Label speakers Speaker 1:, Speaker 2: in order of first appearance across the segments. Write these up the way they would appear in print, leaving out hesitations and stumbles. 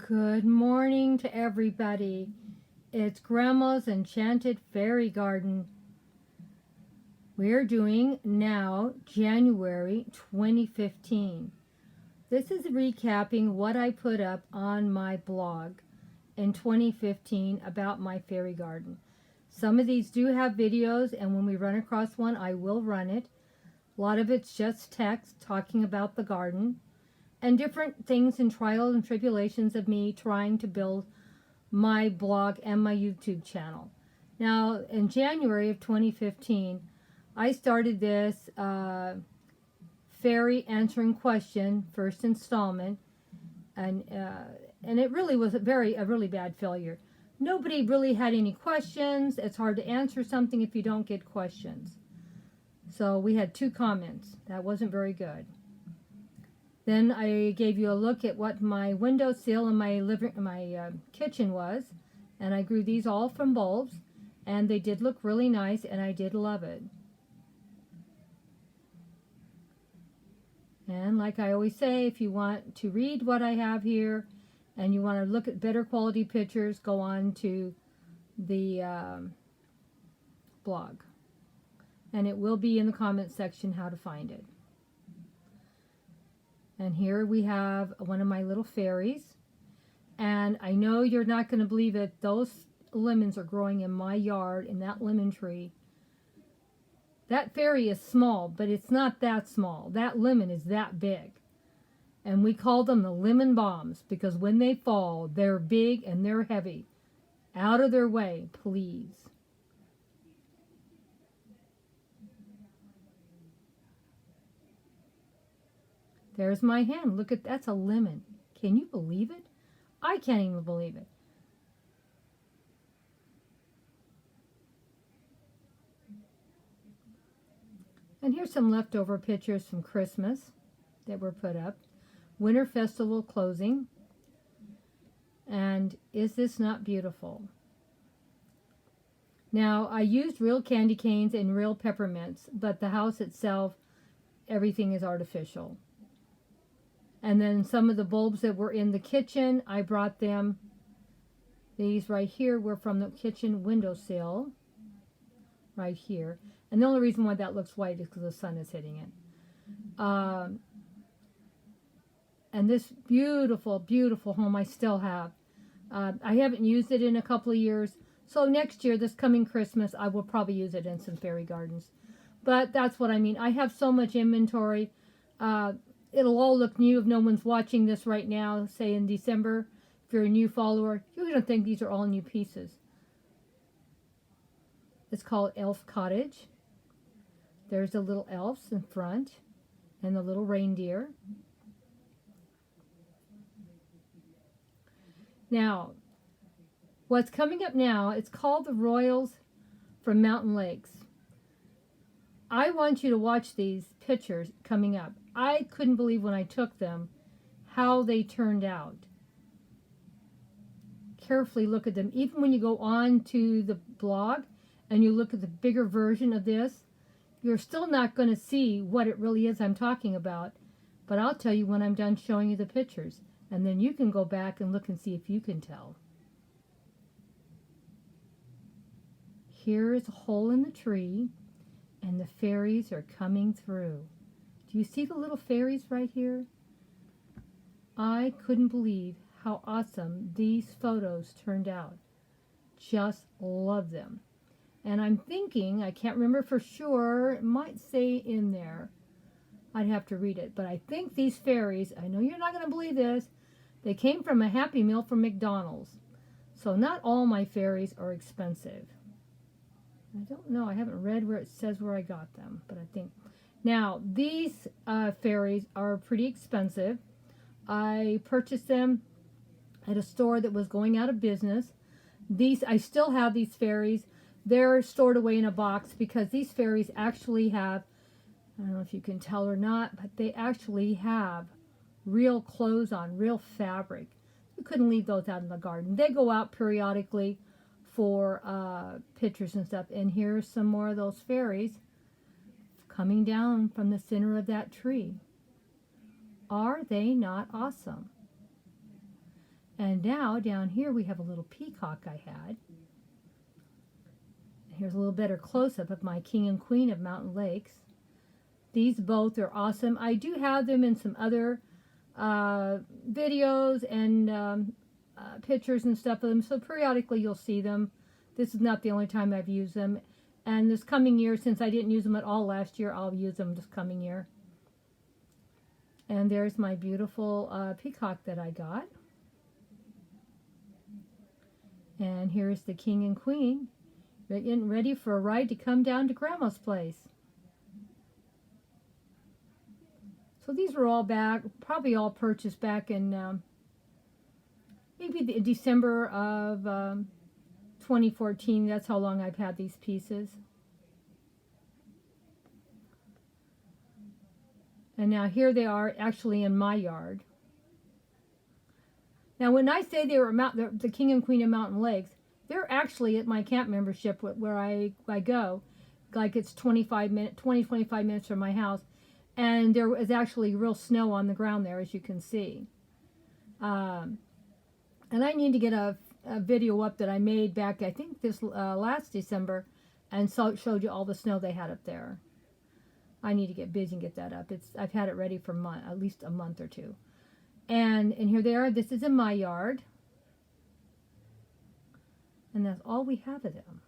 Speaker 1: Good morning to everybody. It's Grandma's Enchanted Fairy Garden. We're doing now January 2015. This is recapping what I put up on my blog in 2015 about my fairy garden. Some of these do have videos, and when we run across one, I will run it. A lot of it's just text talking about the garden and different things and trials and tribulations of me trying to build my blog and my YouTube channel. Now, in January of 2015, I started this fairy answering question, first installment, and it really was a really bad failure. Nobody really had any questions. It's hard to answer something if you don't get questions. So we had 2 comments. That wasn't very good. Then I gave you a look at what my windowsill in my kitchen was, and I grew these all from bulbs, and they did look really nice, and I did love it. And like I always say, if you want to read what I have here, and you want to look at better quality pictures, go on to the blog, and it will be in the comment section how to find it. And here we have one of my little fairies. And I know you're not going to believe it. Those lemons are growing in my yard, in that lemon tree. That fairy is small, but it's not that small. That lemon is that big. And we call them the lemon bombs because when they fall, they're big and they're heavy. Out of their way, please. There's my hand. Look at that's a lemon. Can you believe it? I can't even believe it. And here's some leftover pictures from Christmas that were put up. Winter Festival closing. And is this not beautiful? Now, I used real candy canes and real peppermints, but the house itself, everything is artificial. And then some of the bulbs that were in the kitchen, I brought them. These right here were from the kitchen windowsill. Right here. And the only reason why that looks white is because the sun is hitting it. And this beautiful, beautiful home I still have. I haven't used it in a couple of years. So next year, this coming Christmas, I will probably use it in some fairy gardens. But that's what I mean. I have so much inventory. It'll all look new if no one's watching this right now, say in December. If you're a new follower, you're going to think these are all new pieces. It's called Elf Cottage. There's the little elves in front and the little reindeer. Now, what's coming up now, it's called the Royals from Mountain Lakes. I want you to watch these pictures coming up. I couldn't believe when I took them how they turned out. Carefully look at them. Even when you go on to the blog and you look at the bigger version of this, you're still not going to see what it really is I'm talking about. But I'll tell you when I'm done showing you the pictures. And then you can go back and look and see if you can tell. Here is a hole in the tree. And the fairies are coming through. Do you see the little fairies right here? I couldn't believe how awesome these photos turned out. Just love them. And I'm thinking, I can't remember for sure, it might say in there. I'd have to read it. But I think these fairies, I know you're not going to believe this, they came from a Happy Meal from McDonald's. So not all my fairies are expensive. I don't know. I haven't read where it says where I got them, but I think. Now, these fairies are pretty expensive. I purchased them at a store that was going out of business. I still have these fairies. They're stored away in a box because these fairies actually have, I don't know if you can tell or not, but they actually have real clothes on, real fabric. You couldn't leave those out in the garden. They go out periodically for pictures and stuff. And here's some more of those fairies coming down from the center of that tree. Are they not awesome? And now down here we have a little peacock I had. Here's a little better close-up of my king and queen of Mountain Lakes. These both are awesome. I do have them in some other videos and pictures and stuff of them, so periodically you'll see them. This is not the only time I've used them. And this coming year, since I didn't use them at all last year, I'll use them this coming year. And there's my beautiful peacock that I got. And here's the king and queen. They're getting ready for a ride to come down to Grandma's place. So these were all back, probably all purchased back in maybe December of 2014. That's how long I've had these pieces. And now here they are actually in my yard. Now when I say they were the king and queen of Mountain Lakes, they're actually at my camp membership where I go. Like it's 25 minutes from my house. And there is actually real snow on the ground there, as you can see. And I need to get a video up that I made back, I think this last December, and showed you all the snow they had up there. I need to get busy and get that up. I've had it ready for at least a month or two. And here they are. This is in my yard. And that's all we have of them.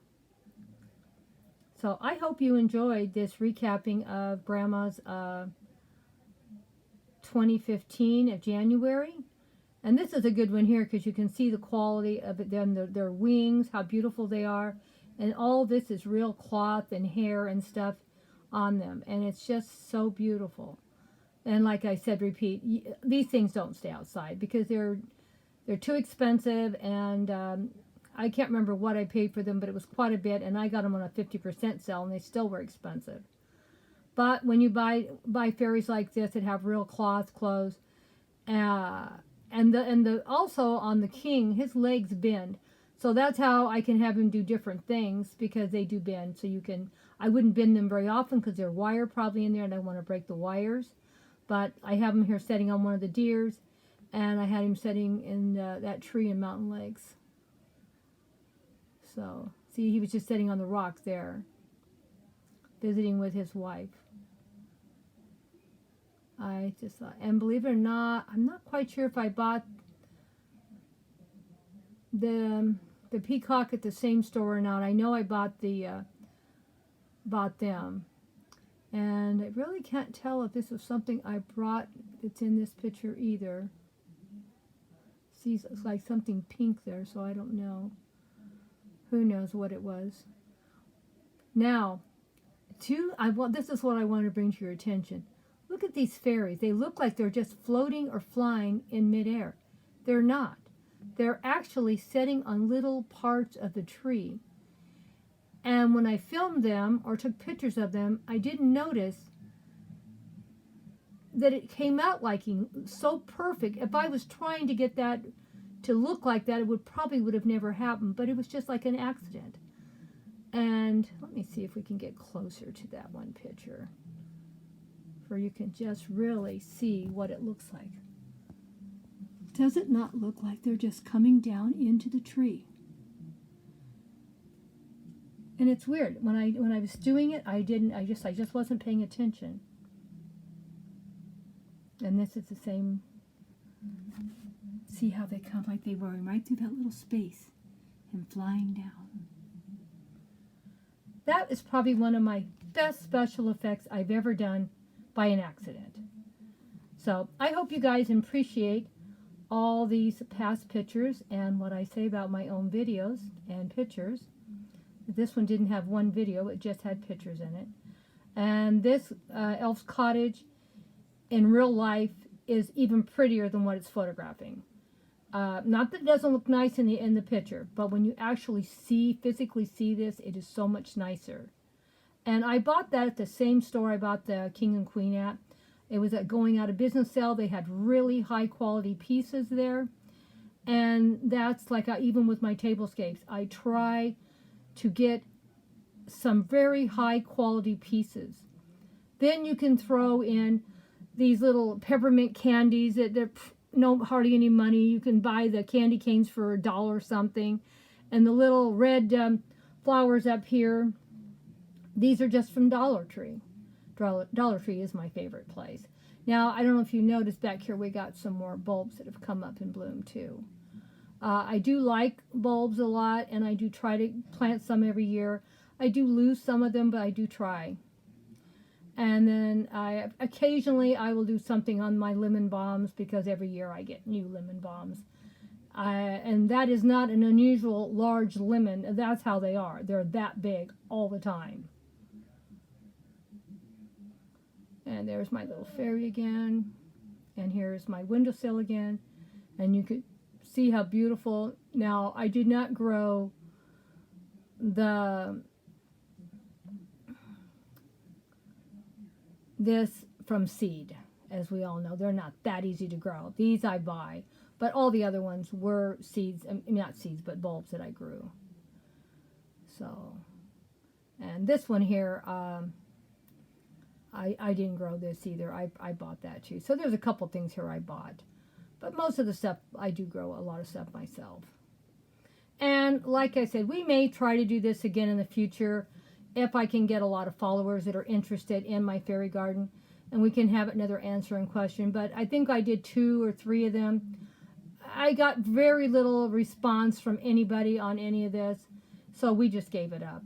Speaker 1: So I hope you enjoyed this recapping of Grandma's 2015 of January. And this is a good one here because you can see the quality of it, then their wings, how beautiful they are. And all this is real cloth and hair and stuff on them. And it's just so beautiful. And like I said, repeat, these things don't stay outside because they're too expensive. And I can't remember what I paid for them, but it was quite a bit. And I got them on a 50% sale and they still were expensive. But when you buy fairies like this that have real cloth clothes, and also on the king, his legs bend. So that's how I can have him do different things because they do bend. So I wouldn't bend them very often because there's wire probably in there and I want to break the wires. But I have him here sitting on one of the deers and I had him sitting in that tree in Mountain Lakes. So, see, he was just sitting on the rock there, visiting with his wife. I just thought, and believe it or not, I'm not quite sure if I bought the peacock at the same store or not. I know I bought them, and I really can't tell if this was something I brought that's in this picture either. See, it's like something pink there, so I don't know. Who knows what it was? Now, this is what I want to bring to your attention. Look at these fairies. They look like they're just floating or flying in midair. They're not. They're actually sitting on little parts of the tree. And when I filmed them or took pictures of them, I didn't notice that it came out so perfect. If I was trying to get that to look like that, it probably would have never happened. But it was just like an accident. And let me see if we can get closer to that one picture, where you can just really see what it looks like. Does it not look like they're just coming down into the tree? And it's weird. When I was doing it, I just wasn't paying attention. And this is the same. See how they come, like they were right through that little space and flying down. That is probably one of my best special effects I've ever done by an accident. So I hope you guys appreciate all these past pictures and what I say about my own videos and pictures. This one didn't have one video, it just had pictures in it. And this elf's cottage in real life is even prettier than what it's photographing. Not that it doesn't look nice in the picture, but when you actually physically see this, it is so much nicer. And I bought that at the same store I bought the King and Queen at. It was at going out of business sale. They had really high quality pieces there. And that's like even with my tablescapes, I try to get some very high quality pieces. Then you can throw in these little peppermint candies that hardly any money. You can buy the candy canes for $1 or something. And the little red flowers up here, these are just from Dollar Tree. Dollar Tree is my favorite place. Now, I don't know if you noticed back here, we got some more bulbs that have come up in bloom too. I do like bulbs a lot, and I do try to plant some every year. I do lose some of them, but I do try. And then occasionally I will do something on my lemon balms, because every year I get new lemon balms. And that is not an unusual large lemon. That's how they are. They're that big all the time. And there's my little fairy again. And here's my windowsill again. And you could see how beautiful. Now, I did not grow this from seed. As we all know, they're not that easy to grow. These I buy. But all the other ones were seeds, not seeds, but bulbs that I grew. So, and this one here, I didn't grow this either. I bought that too. So there's a couple things here I bought. But most of the stuff, I do grow a lot of stuff myself. And like I said, we may try to do this again in the future if I can get a lot of followers that are interested in my fairy garden. And we can have another answering question. But I think I did 2 or 3 of them. I got very little response from anybody on any of this, so we just gave it up.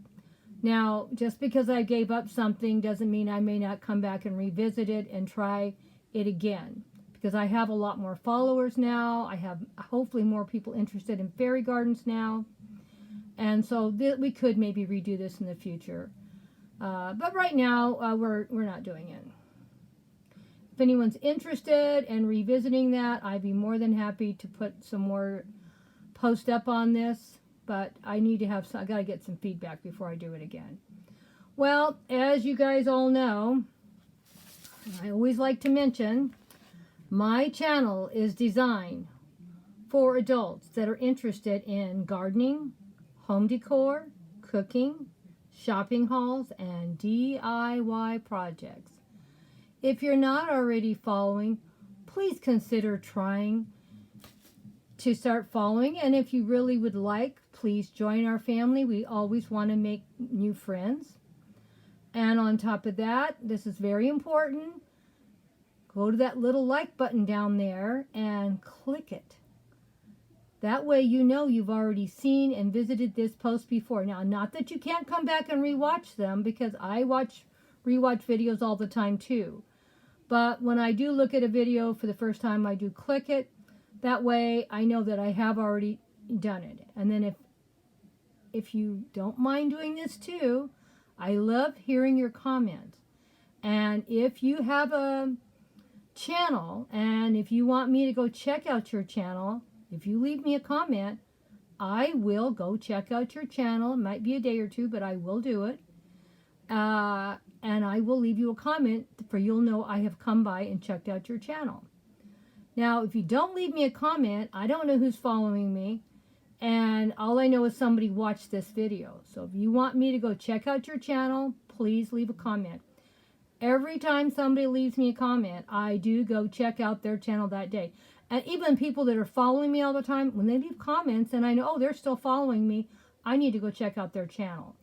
Speaker 1: Now, just because I gave up something doesn't mean I may not come back and revisit it and try it again, because I have a lot more followers now. I have hopefully more people interested in fairy gardens now, and so we could maybe redo this in the future. But right now, we're not doing it. If anyone's interested in revisiting that, I'd be more than happy to put some more post up on this, but I got to get some feedback before I do it again. Well, as you guys all know, I always like to mention, my channel is designed for adults that are interested in gardening, home decor, cooking, shopping hauls, and DIY projects. If you're not already following, please consider trying to start following. And if you really would like, please join our family. We always want to make new friends. And on top of that, this is very important. Go to that little like button down there and click it. That way you know you've already seen and visited this post before. Now, not that you can't come back and rewatch them, because I rewatch videos all the time too. But when I do look at a video for the first time, I do click it. That way I know that I have already done it. And then if you don't mind doing this too, I love hearing your comments. And if you have a channel and if you want me to go check out your channel, if you leave me a comment, I will go check out your channel. It might be a day or two, but I will do it. And I will leave you a comment, for you'll know I have come by and checked out your channel. Now, if you don't leave me a comment, I don't know who's following me, and all I know is somebody watched this video. So if you want me to go check out your channel, please leave a comment. Every time somebody leaves me a comment, I do go check out their channel that day. And even people that are following me all the time, when they leave comments and I know, oh, they're still following me, I need to go check out their channel.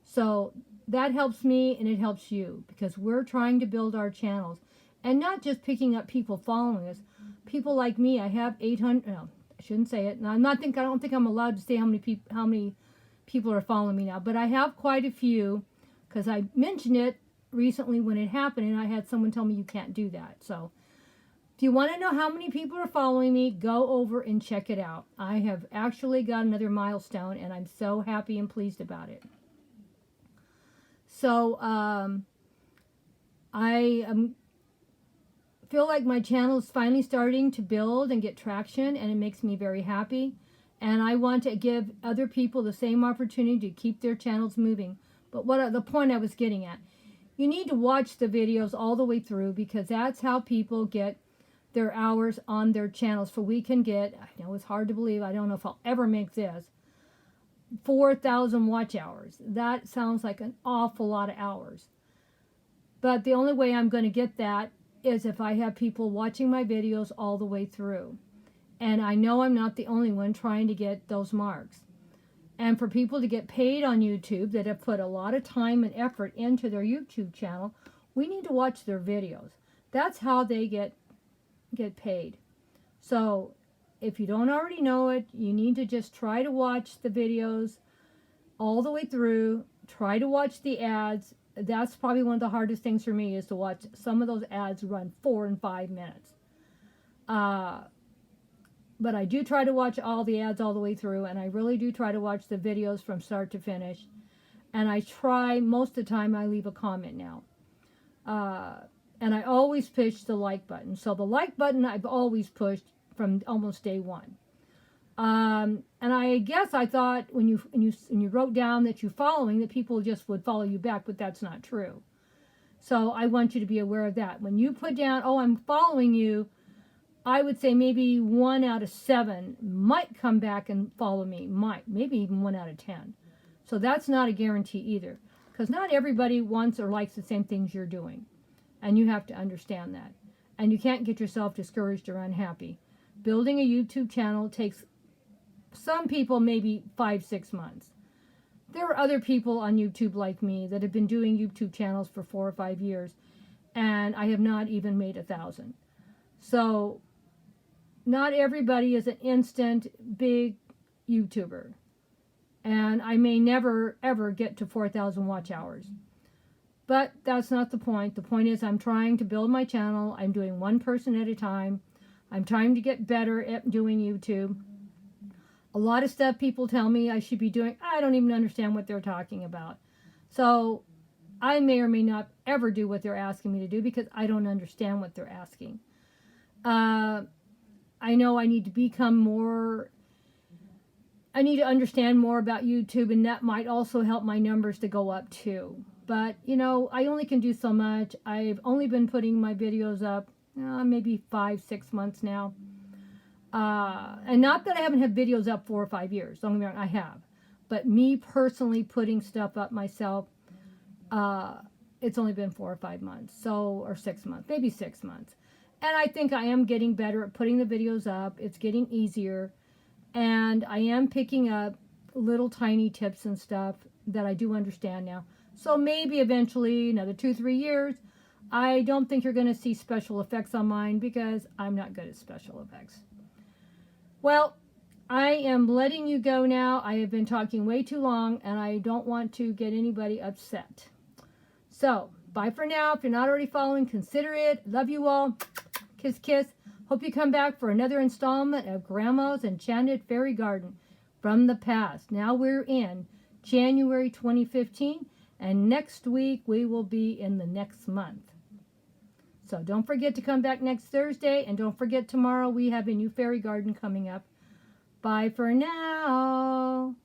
Speaker 1: So that helps me and it helps you, because we're trying to build our channels and not just picking up people following us. People like me, I have 800. No, I shouldn't say it. I don't think I'm allowed to say how many people are following me now, but I have quite a few, because I mentioned it recently when it happened, and I had someone tell me you can't do that. So if you want to know how many people are following me, go over and check it out. I have actually got another milestone, and I'm so happy and pleased about it. So I feel like my channel is finally starting to build and get traction, and it makes me very happy. And I want to give other people the same opportunity to keep their channels moving. But the point I was getting at, you need to watch the videos all the way through, because that's how people get their hours on their channels. For we can get, I know it's hard to believe, I don't know if I'll ever make this, 4,000 watch hours. That sounds like an awful lot of hours. But the only way I'm going to get that is if I have people watching my videos all the way through. And I know I'm not the only one trying to get those marks. And for people to get paid on YouTube that have put a lot of time and effort into their YouTube channel, we need to watch their videos. That's how they get paid. So if you don't already know it, you need to just try to watch the videos all the way through. Try to watch the ads. That's probably one of the hardest things for me, is to watch some of those ads run 4 and 5 minutes. But I do try to watch all the ads all the way through, and I really do try to watch the videos from start to finish. And I try, most of the time, I leave a comment now. And I always push the like button. So the like button I've always pushed from almost day one. And I guess I thought when you wrote down that you're following, that people just would follow you back, but that's not true. So I want you to be aware of that. When you put down, oh, I'm following you, I would say maybe 1 out of 7 might come back and follow me. Maybe even 1 out of 10. So that's not a guarantee either, because not everybody wants or likes the same things you're doing. And you have to understand that. And you can't get yourself discouraged or unhappy. Building a YouTube channel takes some people maybe 5-6 months. There are other people on YouTube like me that have been doing YouTube channels for 4 or 5 years, and I have not even made 1,000. So not everybody is an instant big YouTuber. And I may never, ever get to 4,000 watch hours. But that's not the point. The point is I'm trying to build my channel. I'm doing one person at a time. I'm trying to get better at doing YouTube. A lot of stuff people tell me I should be doing, I don't even understand what they're talking about. So I may or may not ever do what they're asking me to do because I don't understand what they're asking. I know I need to become more, I need to understand more about YouTube, and that might also help my numbers to go up too. But, you know, I only can do so much. I've only been putting my videos up maybe 5-6 months now. And not that I haven't had videos up 4 or 5 years. Don't get me wrong, I have. But me personally putting stuff up myself, it's only been 4 or 5 months. Or 6 months, maybe 6 months. And I think I am getting better at putting the videos up. It's getting easier. And I am picking up little tiny tips and stuff that I do understand now. So maybe eventually, another 2-3 years, I don't think you're going to see special effects on mine because I'm not good at special effects. Well, I am letting you go now. I have been talking way too long, and I don't want to get anybody upset. So, bye for now. If you're not already following, consider it. Love you all. Kiss, kiss. Hope you come back for another installment of Grandma's Enchanted Fairy Garden from the past. Now we're in January 2015, and next week we will be in the next month. So don't forget to come back next Thursday, and don't forget tomorrow we have a new fairy garden coming up. Bye for now.